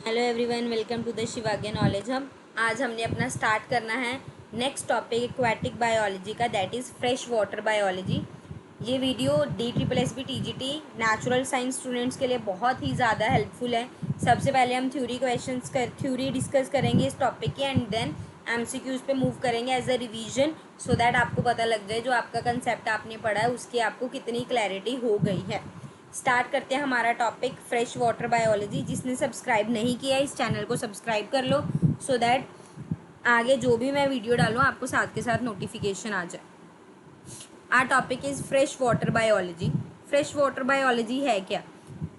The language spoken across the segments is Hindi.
Hello everyone, welcome to the Shivagya knowledge. आज हमने अपना स्टार्ट करना है नेक्स्ट टॉपिक एक्वाटिक बायोलॉजी का, that is fresh water biology. ये video DSSB TGT natural science students के लिए बहुत ही ज़्यादा हेल्पफुल है। सबसे पहले हम थ्योरी डिस्कस करेंगे इस टॉपिक की, एंड देन MCQs पे मूव करेंगे as a revision, so that आपको पता लग जाए जो आपका कंसेप्ट आपने पढ़ा है उसकी आपको कितनी क्लैरिटी हो गई है। स्टार्ट करते हैं हमारा टॉपिक फ्रेश वाटर बायोलॉजी। जिसने सब्सक्राइब नहीं किया इस चैनल को सब्सक्राइब कर लो, सो दैट आगे जो भी मैं वीडियो डालूँ आपको साथ के साथ नोटिफिकेशन आ जाए। Our topic is fresh water biology. Fresh water biology है क्या?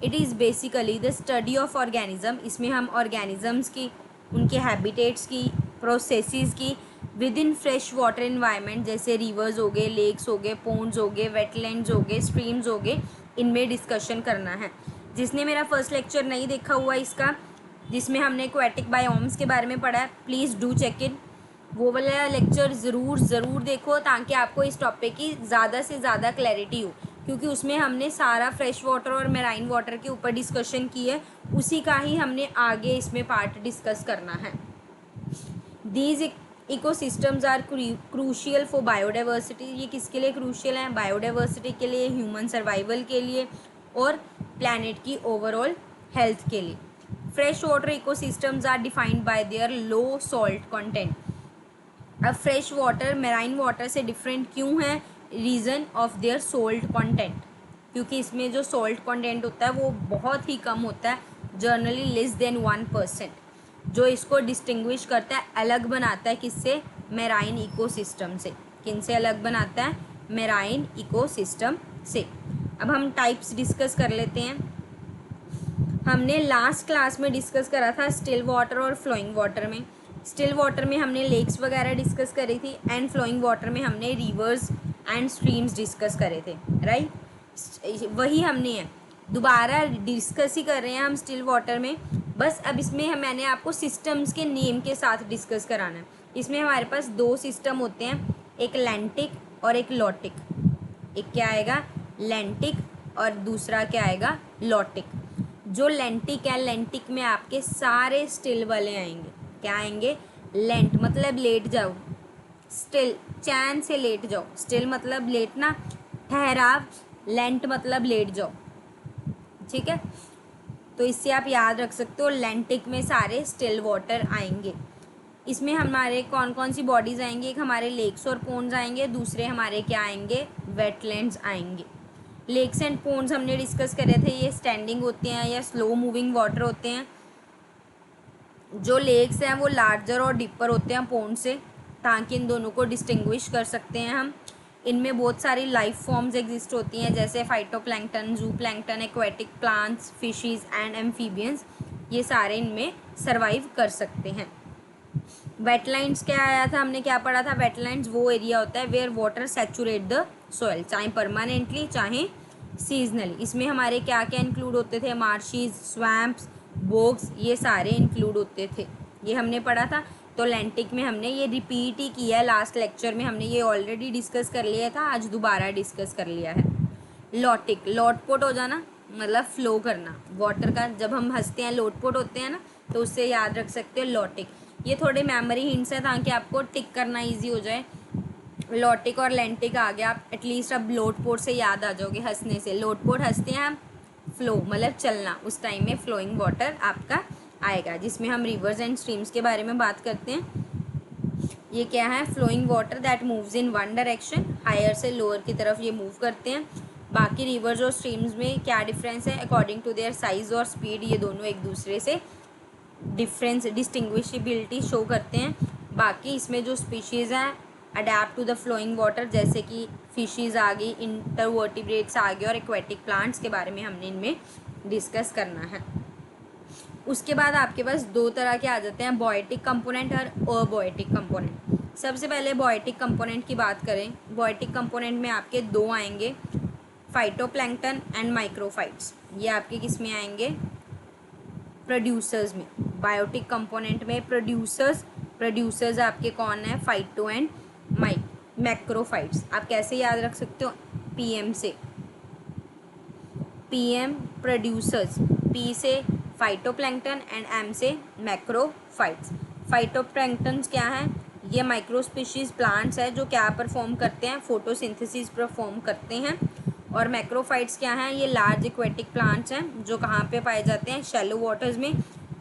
It is basically the study of organism. इसमें हम ऑर्गेनिजम्स की, उनके हैबिटेट्स की, प्रोसेसेस की with in fresh water environment, जैसे रिवर्स हो गए, लेक्स हो गए, पोन्ड्स हो गए, वेटलैंड्स हो गए, स्ट्रीम्स हो गए, इनमें डिस्कशन करना है। जिसने मेरा फर्स्ट लेक्चर नहीं देखा हुआ इसका, जिसमें हमने एक्वेटिक बायोम्स के बारे में पढ़ा है, प्लीज़ डू चेक इट। वो वाला लेक्चर ज़रूर देखो ताकि आपको इस टॉपिक की ज़्यादा से ज़्यादा क्लैरिटी हो, क्योंकि उसमें हमने सारा फ्रेश वाटर और मेराइन वाटर के ऊपर डिस्कशन की है। उसी का ही हमने आगे इसमें पार्ट डिस्कस करना है। These ecosystems are crucial for biodiversity. ये किसके लिए क्रूशियल हैं? बायोडाइवर्सिटी के लिए, ह्यूमन सर्वाइवल के लिए और प्लैनेट की ओवरऑल हेल्थ के लिए। Fresh water ecosystems are defined by their low salt content. अब फ्रेश वाटर मेराइन वाटर से डिफरेंट क्यों है? Reason of their salt content, क्योंकि इसमें जो सॉल्ट कंटेंट होता है वो बहुत ही कम होता है, जनरली लेस देन 1%, जो इसको डिस्टिंग्विश करता है, अलग बनाता है किससे? मेराइन इकोसिस्टम से। किन से अलग बनाता है? मेराइन इकोसिस्टम से। अब हम टाइप्स डिस्कस कर लेते हैं। हमने लास्ट क्लास में डिस्कस करा था स्टिल वाटर और फ्लोइंग वाटर में। स्टिल वाटर में हमने लेक्स वगैरह डिस्कस करी थी, एंड फ्लोइंग वाटर में हमने रिवर्स एंड स्ट्रीम्स डिस्कस करे थे, राइट? वही हमने है, दोबारा डिस्कस ही कर रहे हैं हम स्टिल वाटर में। बस अब इसमें मैंने आपको सिस्टम्स के नेम के साथ डिस्कस कराना है। इसमें हमारे पास दो सिस्टम होते हैं, एक लैंटिक और एक लॉटिक। एक क्या आएगा? लैंटिक, और दूसरा क्या आएगा? लॉटिक। जो लेंटिक है, लेंटिक में आपके सारे स्टिल वाले आएंगे। क्या आएंगे? लेंट मतलब लेट जाओ, स्टिल चैन से लेट जाओ। स्टिल मतलब लेटना, ठहराव। लेंट मतलब लेट जाओ, ठीक है? तो इससे आप याद रख सकते हो, लेंटिक में सारे स्टिल वाटर आएंगे। इसमें हमारे कौन कौन सी बॉडीज़ आएंगी? एक हमारे लेक्स और पोन्ड्स आएंगे, दूसरे हमारे क्या आएंगे? वेटलैंड्स आएंगे। लेक्स एंड पोन्ड्स हमने डिस्कस करे थे, ये स्टैंडिंग होते हैं या स्लो मूविंग वाटर होते हैं। जो लेक्स हैं वो लार्जर और डीपर होते हैं पोन्ड से, ताकि इन दोनों को डिस्टिंग्विश कर सकते हैं हम। इनमें बहुत सारी लाइफ फॉर्म्स एग्जिस्ट होती हैं, जैसे phytoplankton, zooplankton, aquatic plants, fishes and amphibians. ये सारे इनमें सर्वाइव कर सकते हैं। वेटलैंड्स क्या आया था? हमने क्या पढ़ा था? वेटलैंड्स वो एरिया होता है where water saturate the soil, चाहे परमानेंटली चाहे सीजनली। इसमें हमारे क्या क्या इंक्लूड होते थे? मार्शीज, स्वैम्प्स, बोग्स, ये सारे इंक्लूड होते थे। ये हमने पढ़ा था। तो लैंटिक में हमने ये रिपीट ही किया है, लास्ट लेक्चर में हमने ये ऑलरेडी डिस्कस कर लिया था, आज दोबारा डिस्कस कर लिया है। लॉटिक, लॉटपोट हो जाना मतलब फ्लो करना वाटर का। जब हम हंसते हैं लोटपोट होते हैं ना, तो उससे याद रख सकते हो लॉटिक। ये थोड़े मेमोरी हिंट्स हैं ताकि आपको टिक करना इजी हो जाए। लॉटिक और लेंटिक आ गया, आप एटलीस्ट अब लोटपोट से याद आ जाओगे हंसने से। लोटपोट हंसते हैं हम, फ्लो मतलब चलना, उस टाइम में फ्लोइंग वाटर आपका आएगा, जिसमें हम रिवर्स एंड स्ट्रीम्स के बारे में बात करते हैं। ये क्या है? Flowing water that moves in one direction, higher से लोअर की तरफ ये मूव करते हैं। बाकी रिवर्स और स्ट्रीम्स में क्या डिफरेंस है? अकॉर्डिंग टू देयर साइज और स्पीड ये दोनों एक दूसरे से डिफरेंस, डिस्टिंग्विशबिलिटी शो करते हैं। बाकी इसमें जो स्पीशीज़ हैं adept to the flowing water, जैसे कि फिशीज़ आ गई, इंटरवर्टिब्रेट्स आ गए, और एक्वेटिक प्लांट्स के बारे में हमने इनमें डिस्कस करना है। उसके बाद आपके पास दो तरह के आ जाते हैं, बॉयटिक कंपोनेंट और अबॉयटिक कंपोनेंट। सबसे पहले बॉयटिक कंपोनेंट की बात करें, बॉयटिक कंपोनेंट में आपके दो आएंगे, फाइटोप्लैंक्टन एंड माइक्रोफाइट्स। ये आपके किस में आएंगे? प्रोड्यूसर्स में। बायोटिक कंपोनेंट में प्रोड्यूसर्स आपके कौन है? Phyto and macrophytes. आप कैसे याद रख सकते हो? PM से। PM प्रोड्यूसर्स, P से फाइटोप्लैंक्टन, एंड एम से मैक्रोफाइट्स। फाइटोप्लैंक्टन्स क्या हैं? ये माइक्रोस्पीशीज प्लांट्स है जो क्या परफॉर्म करते हैं? फोटोसिंथेसिस परफॉर्म करते हैं। और मैक्रोफाइट्स क्या हैं? ये लार्ज एक्वेटिक प्लांट्स हैं जो कहाँ पे पाए जाते हैं? शैलो वाटर्स में,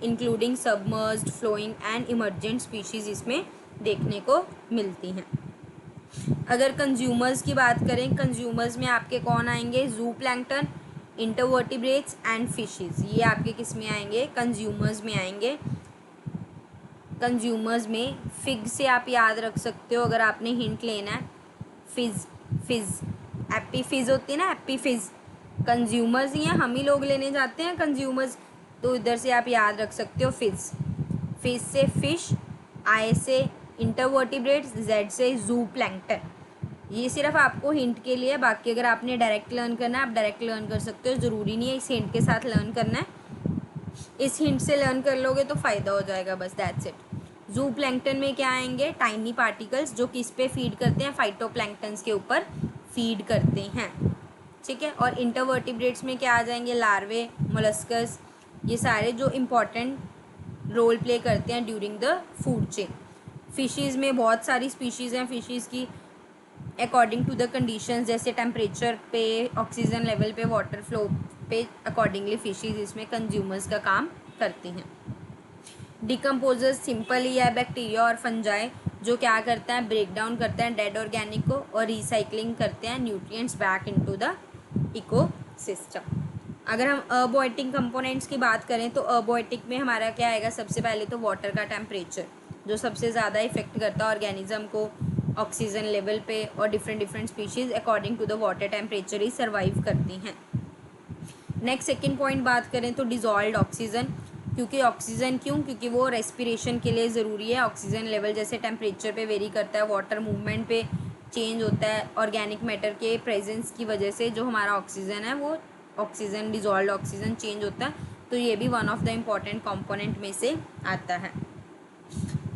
including submerged, flowing and emergent species इसमें देखने को मिलती हैं। अगर कंज्यूमर्स की बात करें, कंज्यूमर्स में आपके कौन आएंगे? जू प्लैंक्टन, इंटरवर्टिब्रेट्स एंड फिशेस। ये आपके किस में आएंगे? कंज्यूमर्स में आएंगे। कंज्यूमर्स में फिग से आप याद रख सकते हो अगर आपने हिंट लेना है। फिज एप्पी फिज होती है ना, एप्पी फिज। कंज्यूमर्स ही हैं, हम ही लोग लेने जाते हैं कंज्यूमर्स, तो इधर से आप याद रख सकते हो फिज। फिश से फिश, आई से इंटरवर्टिब्रेट्स, जेड से जू प्लैंक्टन। ये सिर्फ आपको हिंट के लिए, बाकी अगर आपने डायरेक्ट लर्न करना है आप डायरेक्ट लर्न कर सकते हो, ज़रूरी नहीं है इस हिंट के साथ लर्न करना है। इस हिंट से लर्न कर लोगे तो फ़ायदा हो जाएगा, बस दैट्स इट। जू प्लैंक्टन में क्या आएंगे? टाइनी पार्टिकल्स, जो किस पे फीड करते हैं? फाइटोप्लैंक्टन्स के ऊपर फीड करते हैं, ठीक है। और इंटरवर्टिब्रेट्स में क्या आ जाएंगे? लार्वे, मोलस्कस, ये सारे जो इम्पॉर्टेंट रोल प्ले करते हैं ड्यूरिंग द फूड चेन। फिशीज़ में बहुत सारी स्पीशीज़ हैं फिशीज़ की, अकॉर्डिंग टू द कंडीशंस, जैसे टेम्परेचर पे, ऑक्सीजन लेवल पे, वाटर फ्लो पे अकॉर्डिंगली फिशीज़ इसमें कंज्यूमर्स का काम करती हैं। डिकम्पोजर्स सिंपल ही है बैक्टीरिया और फंजाई, जो क्या करता है? ब्रेक डाउन करते हैं डेड ऑर्गेनिक को और रिसाइकलिंग करते हैं nutrients back into the ecosystem. अगर हम अबॉइटिक कंपोनेंट्स की बात करें तो अबॉइटिक में हमारा क्या आएगा? सबसे पहले तो वाटर का टेम्परेचर, जो सबसे ज़्यादा इफेक्ट करता है ऑर्गेनिज्म को ऑक्सीजन लेवल पे, और different species according to the water temperature ही सर्वाइव करती हैं। नेक्स्ट सेकेंड पॉइंट बात करें तो डिजॉल्व्ड ऑक्सीजन, क्योंकि ऑक्सीजन क्यों? क्योंकि वो रेस्पिरेशन के लिए ज़रूरी है। ऑक्सीजन लेवल जैसे टेम्परेचर पे वेरी करता है, वाटर मूवमेंट पे चेंज होता है, ऑर्गेनिक मैटर के प्रेजेंस की वजह से जो हमारा ऑक्सीजन है वो ऑक्सीजन, डिजॉल्व्ड ऑक्सीजन चेंज होता है, तो ये भी one of the important component में से आता है।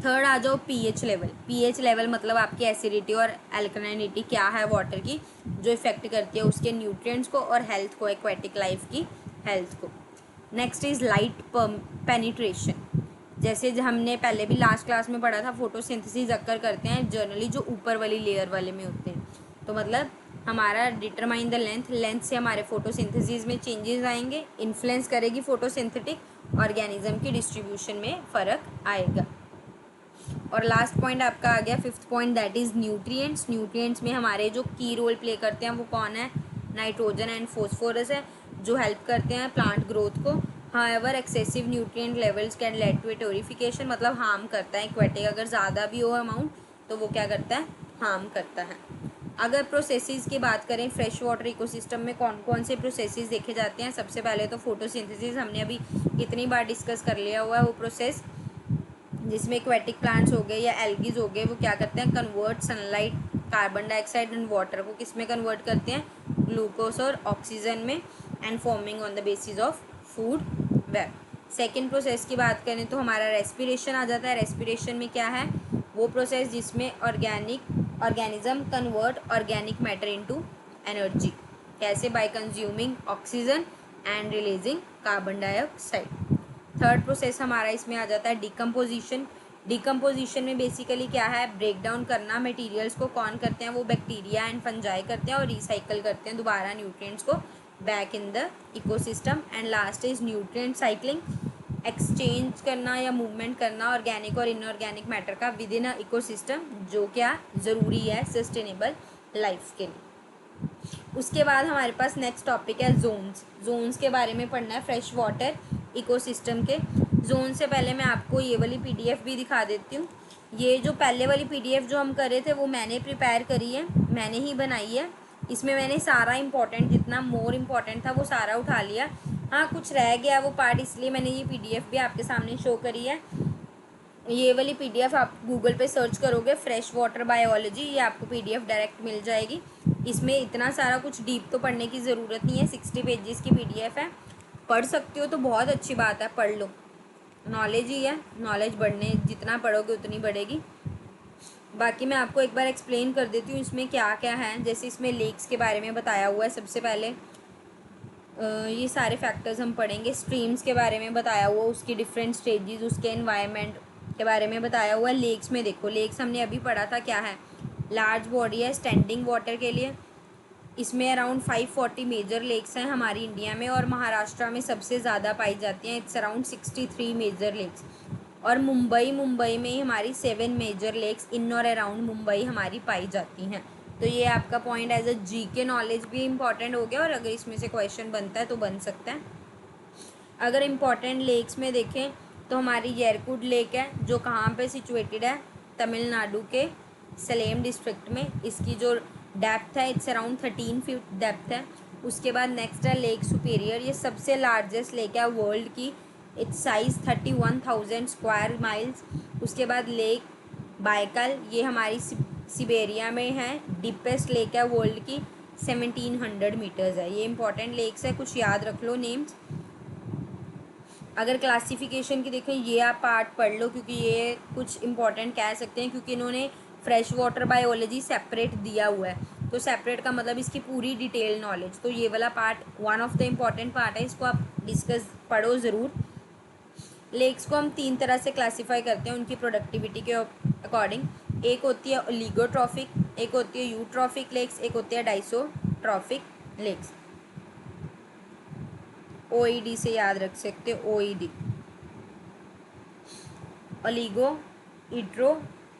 थर्ड आ जाओ पीएच लेवल। पीएच लेवल मतलब आपकी एसिडिटी और एल्कलाइनिटी क्या है वाटर की, जो इफेक्ट करती है उसके न्यूट्रिएंट्स को और हेल्थ को, एक्वेटिक लाइफ की हेल्थ को। नेक्स्ट इज लाइट पेनिट्रेशन, जैसे हमने पहले भी लास्ट क्लास में पढ़ा था, फोटोसिंथेसिस अक्कर करते हैं जनरली जो ऊपर वाली लेयर वाले में होते हैं, तो मतलब हमारा डिटरमाइन द लेंथ से हमारे फोटोसिंथेसिस में चेंजेस आएंगे, इन्फ्लुएंस करेगी फोटोसिंथेटिक ऑर्गेनिज्म की डिस्ट्रीब्यूशन में फ़र्क आएगा। और लास्ट पॉइंट आपका आ गया fifth point, that is nutrients. Nutrients में हमारे जो की रोल प्ले करते हैं वो कौन है? नाइट्रोजन एंड फॉस्फोरस है, जो हेल्प करते हैं प्लांट ग्रोथ को। However excessive nutrient levels can lead to eutrophication, मतलब हार्म करता है एक्वेटिक, अगर ज़्यादा भी हो अमाउंट तो वो क्या करता है? हार्म करता है। अगर प्रोसेसेस की बात करें, फ्रेश वाटर इकोसिस्टम में कौन कौन से प्रोसेसेस देखे जाते हैं? सबसे पहले तो फोटोसिंथेसिस, हमने अभी कितनी बार डिस्कस कर लिया हुआ है वो प्रोसेस, जिसमें एक्वेटिक प्लांट्स हो गए या एल्गीज हो गए, वो क्या करते हैं? Convert sunlight, carbon dioxide and water को किस में कन्वर्ट करते हैं? ग्लूकोज और ऑक्सीजन में, and forming on the basis of food web. Second process की बात करें तो हमारा रेस्पिरेशन आ जाता है। रेस्पिरेशन में क्या है? वो प्रोसेस जिसमें organism convert organic matter into energy. कैसे? By consuming oxygen and releasing carbon dioxide. Third process हमारा इसमें आ जाता है डिकम्पोजिशन। डिकम्पोजिशन में बेसिकली क्या है? ब्रेक डाउन करना। मटेरियल्स को कौन करते हैं? वो बैक्टीरिया एंड फंजाई करते हैं और रिसाइकल करते हैं दोबारा न्यूट्रिएंट्स को back in the ecosystem. And last is nutrient cycling, exchange करना या मूवमेंट करना ऑर्गेनिक और इनऑर्गेनिक मैटर का विद इन अ इकोसिस्टम, जो क्या ज़रूरी है सस्टेनेबल लाइफ के लिए। उसके बाद हमारे पास नेक्स्ट टॉपिक है जोन्स। जोन्स के बारे में पढ़ना है फ्रेश वाटर इकोसिस्टम के। जोन से पहले मैं आपको ये वाली पीडीएफ भी दिखा देती हूँ। ये जो पहले वाली पीडीएफ जो हम कर रहे थे वो मैंने प्रिपेयर करी है, मैंने ही बनाई है। इसमें मैंने सारा इंपॉर्टेंट, जितना मोर इम्पॉर्टेंट था वो सारा उठा लिया। हाँ, कुछ रह गया वो पार्ट, इसलिए मैंने ये पीडीएफ भी आपके सामने शो करी है। ये वाली पीडीएफ आप गूगल पे सर्च करोगे फ्रेश वाटर बायोलॉजी, ये आपको पीडीएफ डायरेक्ट मिल जाएगी। इसमें इतना सारा कुछ डीप तो पढ़ने की ज़रूरत नहीं है, 60 पेजेस की पीडीएफ है। पढ़ सकते हो तो बहुत अच्छी बात है, पढ़ लो, नॉलेज ही है, नॉलेज बढ़ने, जितना पढ़ोगे उतनी बढ़ेगी। बाकी मैं आपको एक बार एक्सप्लेन कर देती हूँ इसमें क्या क्या है। जैसे इसमें लेक्स के बारे में बताया हुआ है सबसे पहले, ये सारे फैक्टर्स हम पढ़ेंगे। स्ट्रीम्स के बारे में बताया हुआ, उसकी डिफरेंट स्टेजेस, उसके एनवायरनमेंट के बारे में बताया हुआ। लेक्स में देखो, लेक्स हमने अभी पढ़ा था क्या है, लार्ज बॉडी है स्टैंडिंग वाटर के लिए। इसमें अराउंड 540 मेजर लेक्स हैं हमारी इंडिया में, और महाराष्ट्र में सबसे ज़्यादा पाई जाती हैं। It's around 63 major lakes. और मुंबई में हमारी 7 मेजर लेक्स इन और अराउंड मुंबई हमारी पाई जाती हैं। तो ये आपका पॉइंट एज अ जी के नॉलेज भी इम्पॉर्टेंट हो गया, और अगर इसमें से क्वेश्चन बनता है तो बन सकता है। अगर इम्पॉर्टेंट लेक्स में देखें तो हमारी येरकुड लेक है, जो कहाँ पे सिचुएटेड है, तमिलनाडु के सलेम डिस्ट्रिक्ट में। इसकी जो डेप्थ है इट्स अराउंड 13 फीट डेप्थ है। उसके बाद नेक्स्ट है लेक सुपेरियर, ये सबसे लार्जेस्ट लेक है वर्ल्ड की। It's size 31,000 square miles. उसके बाद लेक बाइकल, ये हमारी सिबेरिया में है, डीपेस्ट लेक है वर्ल्ड की, 1700 मीटर्स है। ये इंपॉर्टेंट लेक्स है, कुछ याद रख लो नेम्स। अगर क्लासिफिकेशन की देखें, ये आप पार्ट पढ़ लो, क्योंकि ये कुछ इंपॉर्टेंट कह सकते हैं, क्योंकि इन्होंने फ्रेश वाटर बायोलॉजी सेपरेट दिया हुआ है। तो सेपरेट का मतलब इसकी पूरी डिटेल नॉलेज। तो ये वाला part one of the important part है, इसको आप डिस्कस पढ़ो ज़रूर। लेक्स को हम 3 तरह से क्लासीफाई करते हैं उनकी प्रोडक्टिविटी के अकॉर्डिंग। एक होती है ओलिगोट्रॉफिक, एक होती है यूट्रॉफिक लेक्स, एक होती है डाइसोट्रॉफिक लेक्स। ओईडी से याद रख सकते हो, ओईडी, ओलिगो इट्रो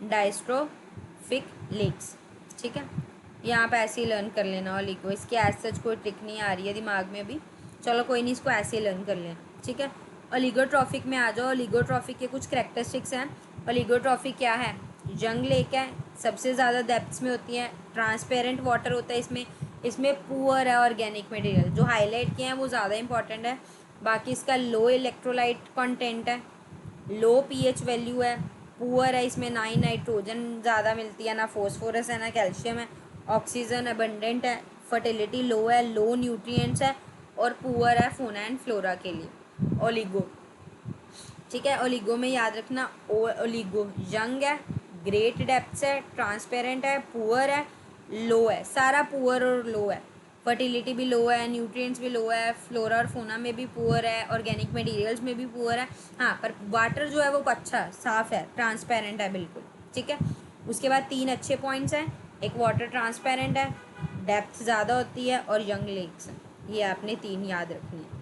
डाइस्ट्रोफिक लेक्स। ठीक है, यहाँ पे ऐसे ही लर्न कर लेना ओलिगो। इसकी एज सच कोई ट्रिक नहीं आ रही है दिमाग में अभी, चलो कोई नहीं, इसको ऐसे ही लर्न कर लेना। ठीक है, ओलिगोट्रॉफिक में आ जाओ। ओलिगोट्रॉफिक के कुछ करेक्टरिस्टिक्स हैं। ओलिगोट्रॉफिक क्या है, यंग लेक है, सबसे ज़्यादा डेप्थ्स में होती है, ट्रांसपेरेंट वाटर होता है इसमें, इसमें पुअर है ऑर्गेनिक मटेरियल। जो हाईलाइट किए हैं वो ज़्यादा इंपॉर्टेंट है। बाकी इसका लो इलेक्ट्रोलाइट कंटेंट है, लो पीएच वैल्यू है, पुअर है, इसमें ना ही नाइट्रोजन ज़्यादा मिलती है, ना फॉस्फोरस है, ना कैल्शियम है, ऑक्सीजन अबंडेंट है, फर्टिलिटी लो है, लो न्यूट्रिएंट्स है, और पुअर है फौना एंड फ्लोरा के लिए। ओलिगो, ठीक है, ओलिगो में याद रखना, ओलिगो यंग है, ग्रेट डेप्थ है, ट्रांसपेरेंट है, पुअर है, लो है, सारा पुअर और लो है। फर्टिलिटी भी लो है, न्यूट्रिएंट्स भी लो है, फ्लोरा और फोना में भी पुअर है, ऑर्गेनिक मटेरियल्स में भी पुअर है। हाँ, पर वाटर जो है वो अच्छा साफ़ है, ट्रांसपेरेंट है बिल्कुल। ठीक है, उसके बाद 3 अच्छे पॉइंट्स हैं। एक वाटर ट्रांसपेरेंट है, डेप्थ ज़्यादा होती है, और यंग लेक्स हैं। ये आपने 3 याद रखनी है।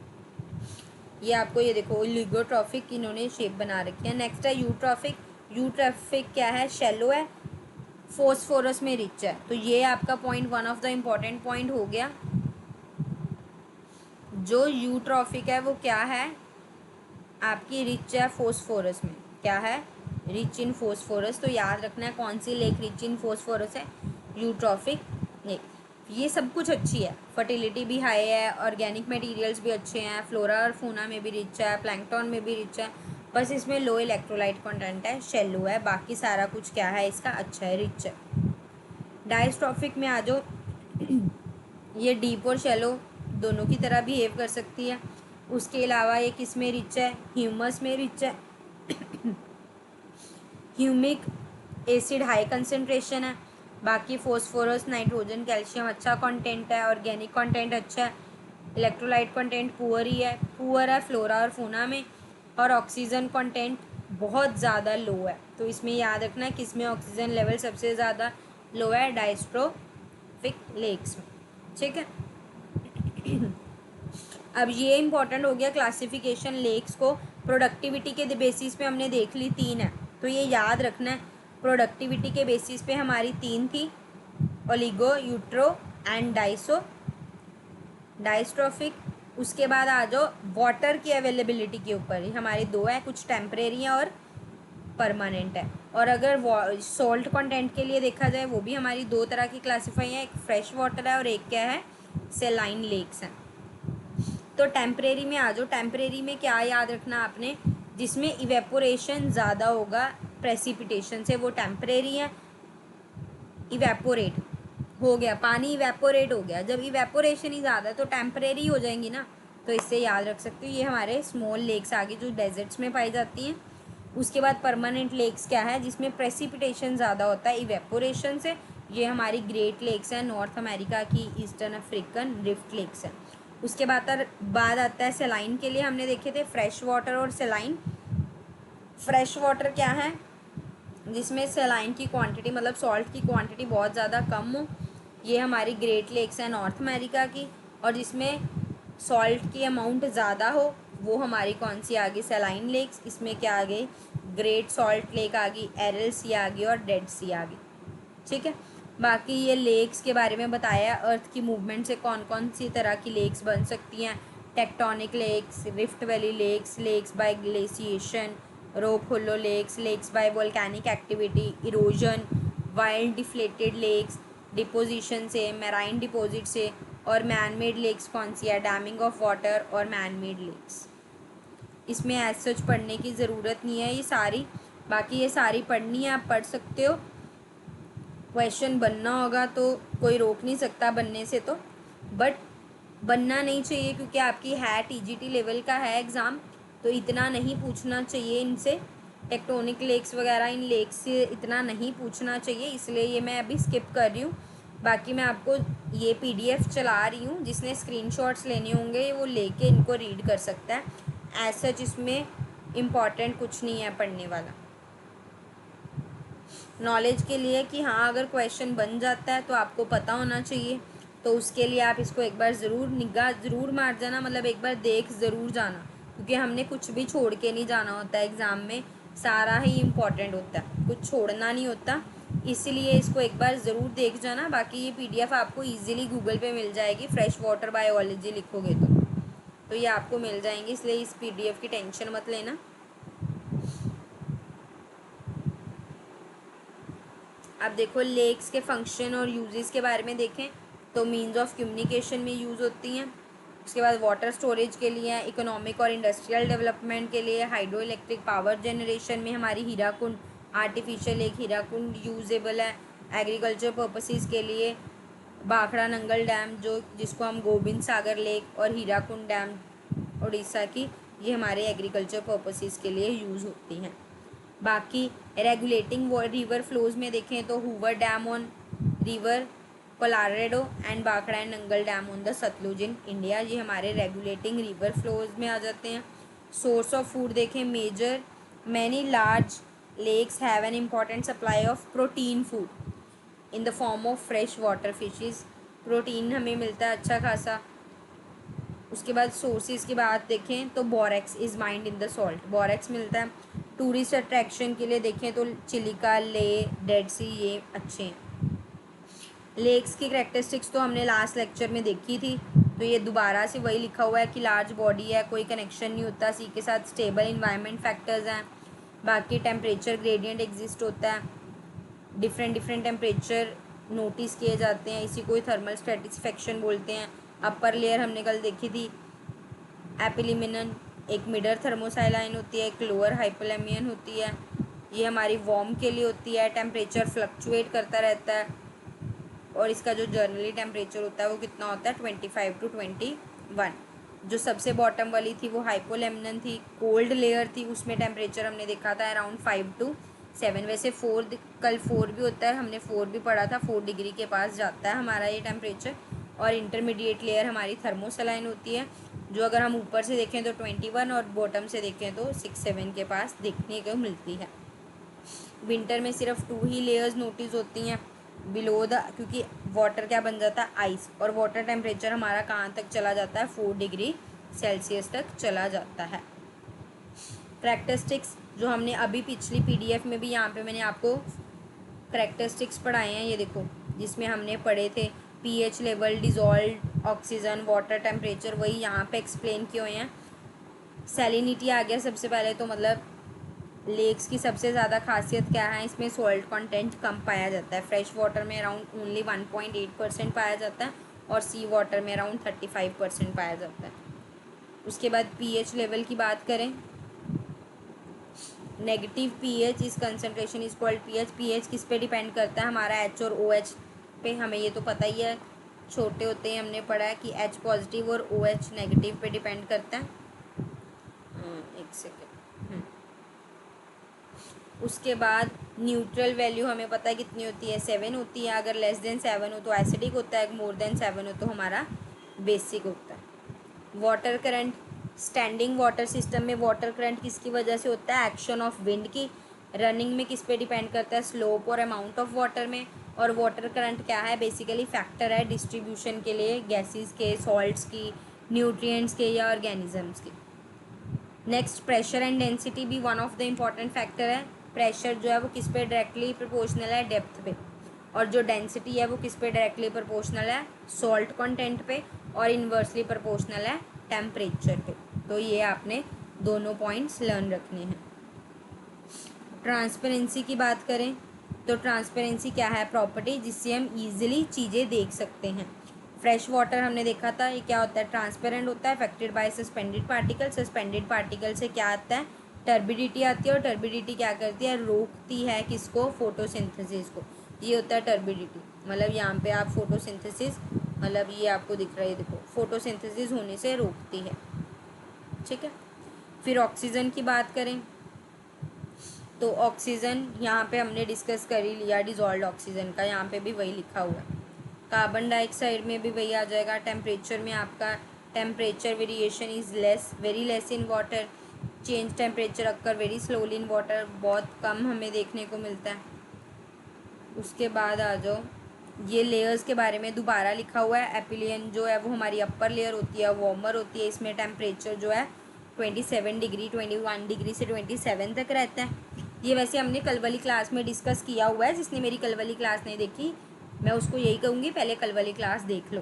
ये आपको ये देखो ओलिगोट्रॉफिक इन्होंने शेप बना रखी है। नेक्स्ट है यूट्रॉफिक। यूट्रॉफिक क्या है, शैलो है, फोस्फोरस में रिच है। तो ये आपका point one of the important point हो गया। जो यूट्रॉफिक है वो क्या है, आपकी रिच है फोस्फोरस में। क्या है, रिच इन फोस्फोरस। तो याद रखना है कौन सी लेक रिच इन फोस्फोरस है, यूट्रॉफिक लेक। ये सब कुछ अच्छी है, फर्टिलिटी भी हाई है, ऑर्गेनिक मटेरियल्स भी अच्छे हैं, फ्लोरा और फूना में भी रिच है, प्लैंकटन में भी रिच है। बस इसमें लो इलेक्ट्रोलाइट कंटेंट है, शेलो है, बाकी सारा कुछ क्या है इसका अच्छा है, रिच है। डायस्ट्रॉफिक में आ जाओ। ये डीप और शेलो दोनों की तरह बिहेव कर सकती है। उसके अलावा ये किस में रिच है, ह्यूमस में रिच है। ह्यूमिक एसिड हाई कंसनट्रेशन है। बाकी फोस्फोरस, नाइट्रोजन, कैल्शियम अच्छा कंटेंट है, ऑर्गेनिक कंटेंट अच्छा है, इलेक्ट्रोलाइट कंटेंट पुअर ही है, पुअर है फ्लोरा और फूना में, और ऑक्सीजन कंटेंट बहुत ज़्यादा लो है। तो इसमें याद रखना है किस में ऑक्सीजन लेवल सबसे ज़्यादा लो है, डायस्ट्रोफिक लेक्स में। ठीक है, अब ये इंपॉर्टेंट हो गया क्लासिफिकेशन लेक्स को प्रोडक्टिविटी के बेसिस पे हमने देख ली 3 है। तो ये याद रखना है, प्रोडक्टिविटी के बेसिस पे हमारी 3 थी, ओलिगो, यूट्रो एंड डाइस्ट्रोफिक। उसके बाद आ जाओ वाटर की अवेलेबिलिटी के ऊपर, ही हमारी 2 है, कुछ टेम्परेरी है और परमानेंट है। और अगर सॉल्ट कंटेंट के लिए देखा जाए, वो भी हमारी 2 तरह की क्लासीफाई है, एक फ्रेश वाटर है और एक क्या है, सेलाइन लेक्स है। तो टेम्परेरी में आ जाओ। टेम्परेरी में क्या याद रखना आपने, जिसमें इवेपोरेशन ज़्यादा होगा प्रेसिपिटेशन से, वो टेम्परेरी है। इवेपोरेट हो गया, पानी इवेपोरेट हो गया, जब इवेपोरेशन ही ज़्यादा है तो टेम्परेरी हो जाएंगी ना। तो इससे याद रख सकते हो, ये हमारे स्मॉल लेक्स आगे जो डेजर्ट्स में पाई जाती हैं। उसके बाद परमानेंट लेक्स क्या है, जिसमें प्रेसिपिटेशन ज़्यादा होता है इवेपोरेशन से, ये हमारी ग्रेट लेक्स हैं, नॉर्थ अमेरिका की ईस्टर्न अफ्रीकन रिफ्ट लेक्स हैं। उसके बाद आता है सेलाइन के लिए, हमने देखे थे फ्रेश वाटर और सेलाइन। फ्रेश वाटर क्या है, जिसमें सेलाइन की क्वांटिटी मतलब सॉल्ट की क्वांटिटी बहुत ज़्यादा कम हो, ये हमारी ग्रेट लेक्स है नॉर्थ अमेरिका की। और जिसमें सॉल्ट की अमाउंट ज़्यादा हो वो हमारी कौन सी आ गई, सेलाइन लेक्स। इसमें क्या आ गई, ग्रेट सॉल्ट लेक आ गई, एरल सी आ गई और डेड सी आ गई। ठीक है, बाकी ये लेक्स के बारे में बताया, अर्थ की मूवमेंट से कौन कौन सी तरह की लेक्स बन सकती हैं। Tectonic lakes, rift valley lakes, lakes by glaciation, rock hollow lakes, lakes by volcanic activity, erosion, wind deflated lakes, deposition से, मैराइन डिपॉजिट से, और मैन मेड लेक्स कौन सी है, डैमिंग ऑफ वाटर और मैन मेड लेक्स। इसमें एज सच पढ़ने की ज़रूरत नहीं है ये सारी, बाकी ये सारी पढ़नी है, आप पढ़ सकते हो। क्वेश्चन बनना होगा तो कोई रोक नहीं सकता बनने से, तो बट बनना नहीं चाहिए क्योंकि आपकी है टीजीटी लेवल का है एग्ज़ाम, तो इतना नहीं पूछना चाहिए इनसे। टेक्टोनिक लेक्स वगैरह इन लेक्स से इतना नहीं पूछना चाहिए, इसलिए ये मैं अभी स्किप कर रही हूँ। बाकी मैं आपको ये पीडीएफ चला रही हूँ, जिसने स्क्रीनशॉट्स लेने होंगे वो लेके इनको रीड कर सकता है। एज सच इसमें इम्पॉर्टेंट कुछ नहीं है पढ़ने वाला, नॉलेज के लिए कि हाँ अगर क्वेश्चन बन जाता है तो आपको पता होना चाहिए। तो उसके लिए आप इसको एक बार ज़रूर निगाह ज़रूर मार जाना, मतलब एक बार देख ज़रूर जाना, क्योंकि हमने कुछ भी छोड़ के नहीं जाना होता है एग्ज़ाम में, सारा ही इम्पॉर्टेंट होता है, कुछ छोड़ना नहीं होता। इसीलिए इसको एक बार ज़रूर देख जाना। बाकी ये पीडीएफ आपको ईजिली गूगल पे मिल जाएगी, फ्रेश वाटर बायोलॉजी लिखोगे तो ये आपको मिल जाएंगी, इसलिए इस पीडीएफ की टेंशन मत लेना। अब देखो लेक्स के फंक्शन और यूजेस के बारे में देखें तो मीन्स ऑफ कम्युनिकेशन में यूज़ होती हैं। उसके बाद वाटर स्टोरेज के लिए, इकोनॉमिक और इंडस्ट्रियल डेवलपमेंट के लिए, हाइड्रो इलेक्ट्रिक पावर जनरेशन में हमारी Hirakud artificial lake Hirakud usable है। एग्रीकल्चर पर्पसेस के लिए भाखड़ा नंगल डैम जो जिसको हम गोविंद सागर लेक और हीराकुंड डैम उड़ीसा की, ये हमारे एग्रीकल्चर पर्पसेस के लिए यूज़ होती हैं। बाकी रेगुलेटिंग रिवर फ्लोज में देखें तो Hoover dam on river Colorado and बाखड़ा and Nangal dam on the Sutlej in India, ये हमारे रेगुलेटिंग रिवर फ्लोज में आ जाते हैं। सोर्स ऑफ फूड देखें, major many large lakes have an important supply of protein food in the form of fresh water fishes, protein हमें मिलता है अच्छा खासा। उसके बाद सोर्सेज की बात देखें तो borax is mind in the salt, borax मिलता है। टूरिस्ट अट्रैक्शन के लिए देखें तो चिलिका, ले, डेड सी, ये अच्छे हैं। लेक्स की करैक्टरिस्टिक्स तो हमने लास्ट लेक्चर में देखी थी, तो ये दोबारा से वही लिखा हुआ है कि लार्ज बॉडी है, कोई कनेक्शन नहीं होता सी के साथ, स्टेबल इन्वायरमेंट फैक्टर्स हैं। बाकी टेम्परेचर ग्रेडियंट एग्जिस्ट होता है, डिफरेंट टेम्परेचर नोटिस किए जाते हैं, इसी को ही थर्मल स्ट्रेटिस्फेक्शन बोलते हैं। अपर लेयर हमने कल देखी थी एपिलिमिनन, एक मिडर थर्मोसाइलाइन होती है, एक लोअर हाइपोलेमियन होती है, ये हमारी वार्म के लिए होती है। टेम्परेचर फ्लक्चुएट करता रहता है और इसका जो जर्नली टेम्परेचर होता है वो कितना होता है 25 to 21। जो सबसे बॉटम वाली थी वो हाइपोलेमिनन थी, कोल्ड लेयर थी, उसमें टेम्परेचर हमने देखा था अराउंड 5 to 7। वैसे 4 कल 4 भी होता है, हमने 4 भी पढ़ा था, 4 डिग्री के पास जाता है हमारा ये टेम्परेचर। और इंटरमीडिएट लेयर हमारी थर्मोसलाइन होती है, जो अगर हम ऊपर से देखें तो 21 और बॉटम से देखें तो 6-7 के पास देखने को मिलती है। विंटर में सिर्फ 2 ही लेयर्स नोटिस होती हैं बिलो द, क्योंकि वाटर क्या बन जाता है आइस, और वाटर टेम्परेचर हमारा कहाँ तक चला जाता है 4 डिग्री सेल्सियस तक चला जाता है। करैक्टरिस्टिक्स जो हमने अभी पिछली पीडीएफ में भी यहाँ पे मैंने आपको करैक्टरिस्टिक्स पढ़ाए हैं, ये देखो जिसमें हमने पढ़े थे pH level, dissolve oxygen, water temperature, वही यहाँ पे एक्सप्लेन किए हुए हैं। सैलिनिटी आ गया सबसे पहले, तो मतलब लेक्स की सबसे ज़्यादा खासियत क्या है, इसमें सॉल्ट कंटेंट कम पाया जाता है। फ्रेश वाटर में अराउंड ओनली 1.8% पाया जाता है और सी वाटर में अराउंड 35% पाया जाता है। उसके बाद पीएच लेवल की बात करें, नेगेटिव पीएच इस concentration is called pH. PH किस पे डिपेंड करता है, हमारा एच और ओ एच पे, हमें ये तो पता ही है, छोटे होते ही हमने पढ़ा है कि एच पॉजिटिव और ओ एच नेगेटिव पे डिपेंड करता है। एक सेकेंड। उसके बाद न्यूट्रल वैल्यू हमें पता है कितनी होती है, 7 होती है। अगर लेस देन 7 हो तो एसिडिक होता है, मोर देन 7 हो तो हमारा बेसिक होता है। Water current, standing water system में वाटर करंट किसकी वजह से होता है, एक्शन ऑफ विंड की। रनिंग में किस पे डिपेंड करता है, स्लोप और अमाउंट ऑफ वाटर में। और वाटर करंट क्या है, बेसिकली फैक्टर है डिस्ट्रीब्यूशन के लिए गैसेस के, सॉल्ट्स की, न्यूट्रिएंट्स के या ऑर्गेनिजम्स की। नेक्स्ट, प्रेशर एंड डेंसिटी भी one of the important factor है। प्रेशर जो है वो किस पे डायरेक्टली प्रोपोर्शनल है, डेप्थ पे। और जो डेंसिटी है वो किस पे डायरेक्टली प्रोपोर्शनल है, सॉल्ट कंटेंट पे। और इन्वर्सली प्रोपोर्शनल है टेम्परेचर पे। तो ये आपने दोनों पॉइंट्स लर्न रखने हैं। ट्रांसपेरेंसी की बात करें तो ट्रांसपेरेंसी क्या है, प्रॉपर्टी जिससे हम इजीली चीज़ें देख सकते हैं। फ्रेश वाटर हमने देखा था, ये क्या होता है, ट्रांसपेरेंट होता है, affected by suspended particle. Suspended particle से क्या आता है, टर्बिडिटी आती है। और टर्बिडिटी क्या करती है, रोकती है किसको, फोटोसिंथेसिस को। ये होता है टर्बिडिटी। मतलब यहाँ पे आप फोटोसिंथेसिस, मतलब ये आपको दिख रहा है, देखो फोटोसिंथेसिस होने से रोकती है। ठीक है। फिर ऑक्सीजन की बात करें तो ऑक्सीजन यहाँ पे हमने डिस्कस कर ही लिया, डिजॉल्व्ड ऑक्सीजन का, यहाँ पे भी वही लिखा हुआ है। कार्बन डाइऑक्साइड में भी वही आ जाएगा। टेम्परेचर में आपका temperature variation is less, very less in water. Change temperature occur very slowly in water, बहुत कम हमें देखने को मिलता है। उसके बाद आ जाओ, ये लेयर्स के बारे में दोबारा लिखा हुआ है। एपिलियन जो है वो हमारी अपर लेयर होती है, वार्मर होती है। इसमें टेम्परेचर जो है 27 डिग्री, 21 डिग्री से 27 तक रहता है। ये वैसे हमने कल वाली क्लास में डिस्कस किया हुआ है। जिसने मेरी कल वाली क्लास नहीं देखी, मैं उसको यही कहूँगी पहले कल वाली क्लास देख लो।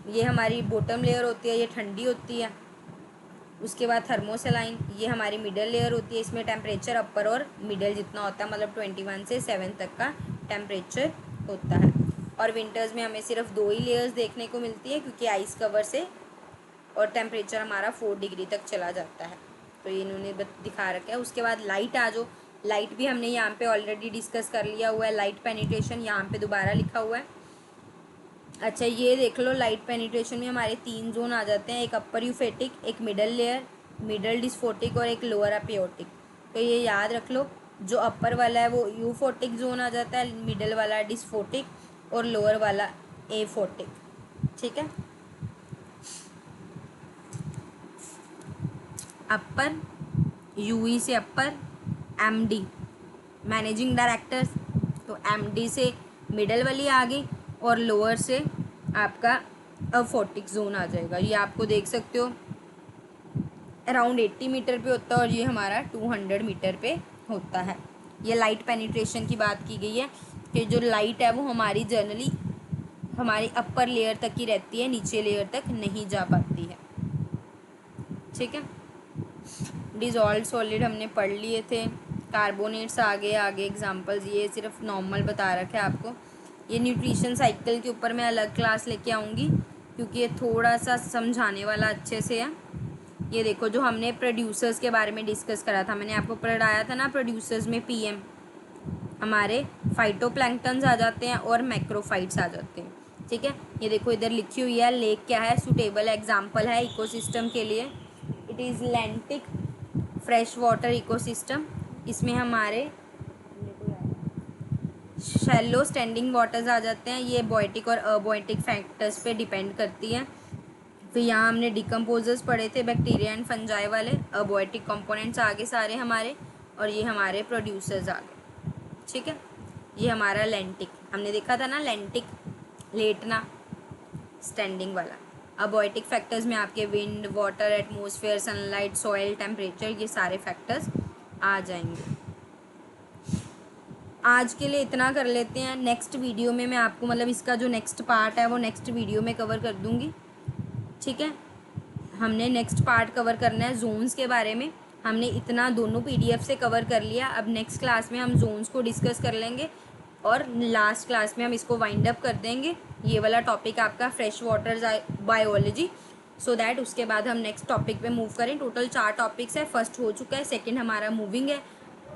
ये हमारी बॉटम लेयर होती है, ये ठंडी होती है। उसके बाद थर्मोसेलाइन, ये हमारी मिडल लेयर होती है। इसमें टेम्परेचर अपर और मिडल जितना होता है, मतलब 21 से 7 तक का टेम्परेचर होता है। और विंटर्स में हमें सिर्फ 2 ही लेयर्स देखने को मिलती है, क्योंकि आइस कवर से और टेम्परेचर हमारा 4 डिग्री तक चला जाता है। तो ये इन्होंने दिखा रखा है। उसके बाद लाइट आ जाओ, लाइट भी हमने यहाँ पे ऑलरेडी डिस्कस कर लिया हुआ है। लाइट पेनिट्रेशन यहाँ पे दोबारा लिखा हुआ है। अच्छा, ये देख लो, लाइट पेनिट्रेशन में हमारे 3 जोन आ जाते हैं, एक अपर यूफेटिक, एक मिडल लेयर, मिडल डिस्फोटिक, और एक लोअर अपियोटिक। तो ये याद रख लो, जो अपर वाला है वो यूफोटिक जोन आ जाता है, मिडल वाला डिस्फोटिक, और लोअर वाला एफोटिक। ठीक है। अपर, यूई से अपर, एमडी मैनेजिंग डायरेक्टर्स, तो एमडी से मिडल वाली आ गई, और लोअर से आपका अफोटिक जोन आ जाएगा। ये आपको देख सकते हो अराउंड 80 मीटर पे होता है, और ये हमारा 200 मीटर पे होता है। ये लाइट पेनिट्रेशन की बात की गई है कि जो लाइट है वो हमारी जनरली हमारी अपर लेयर तक ही रहती है, नीचे लेयर तक नहीं जा पाती है। ठीक है। डिजॉल्व सॉलिड हमने पढ़ लिए थे। कार्बोनेट्स आगे आगे एग्जांपल्स, ये सिर्फ नॉर्मल बता रखा है आपको। ये न्यूट्रिशन साइकिल के ऊपर मैं अलग क्लास लेके आऊँगी, क्योंकि ये थोड़ा सा समझाने वाला अच्छे से है। ये देखो, जो हमने प्रोड्यूसर्स के बारे में डिस्कस करा था, मैंने आपको पढ़ाया था ना, प्रोड्यूसर्स में पीएम हमारे फाइटोप्लैंक्टन्स आ जाते हैं और मैक्रोफाइट्स आ जाते हैं। ठीक है। ये देखो इधर लिखी हुई है, लेक क्या है, सूटेबल एग्जाम्पल है इकोसिस्टम के लिए। It is lentic fresh water ecosystem. इसमें हमारे शैलो स्टैंडिंग वाटर्स आ जाते हैं। ये बोएटिक और अबोएटिक फैक्टर्स पे डिपेंड करती है। फिर यहाँ हमने डिकम्पोजर्स पढ़े थे, बैक्टीरिया एंड फंजाई वाले। अबोएटिक कंपोनेंट्स आगे सारे हमारे, और ये हमारे प्रोड्यूसर्स आ गए। ठीक है। ये हमारा लैंटिक हमने देखा था ना, लैंटिक लेटना स्टैंडिंग वाला। अबोएटिक फैक्टर्स में आपके wind, water, atmosphere, sunlight, soil, temperature, ये सारे फैक्टर्स आ जाएंगे। आज के लिए इतना कर लेते हैं। नेक्स्ट वीडियो में मैं आपको, मतलब इसका जो नेक्स्ट पार्ट है वो नेक्स्ट वीडियो में कवर कर दूँगी। ठीक है। हमने नेक्स्ट पार्ट कवर करना है जोन्स के बारे में। हमने इतना दोनों पीडीएफ से कवर कर लिया। अब नेक्स्ट क्लास में हम जोन्स को डिस्कस कर लेंगे, और लास्ट क्लास में हम इसको वाइंड अप कर देंगे, ये वाला टॉपिक आपका fresh water biology, so that उसके बाद हम नेक्स्ट टॉपिक पे मूव करें। टोटल 4 टॉपिक्स है, फर्स्ट हो चुका है, सेकंड हमारा मूविंग है।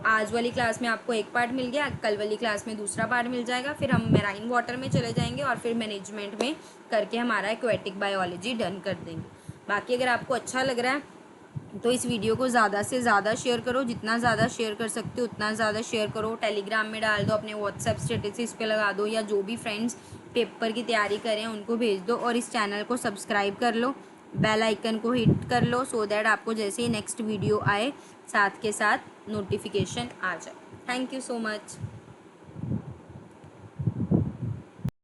आज वाली क्लास में आपको एक पार्ट मिल गया, कल वाली क्लास में दूसरा पार्ट मिल जाएगा। फिर हम मैराइन वाटर में चले जाएंगे, और फिर मैनेजमेंट में करके हमारा एक्वेटिक बायोलॉजी डन कर देंगे। बाकी अगर आपको अच्छा लग रहा है तो इस वीडियो को ज़्यादा से ज़्यादा शेयर करो, जितना ज़्यादा शेयर कर सकते हो उतना ज़्यादा शेयर करो। टेलीग्राम में डाल दो, अपने व्हाट्सएप स्टेटस पे लगा दो, या जो भी फ्रेंड्स पेपर की तैयारी करें उनको भेज दो। और इस चैनल को सब्सक्राइब कर लो, बेल आइकन को हिट कर लो सो दैट आपको जैसे ही नेक्स्ट वीडियो आए साथ के साथ नोटिफिकेशन आ जाए। Thank you so much.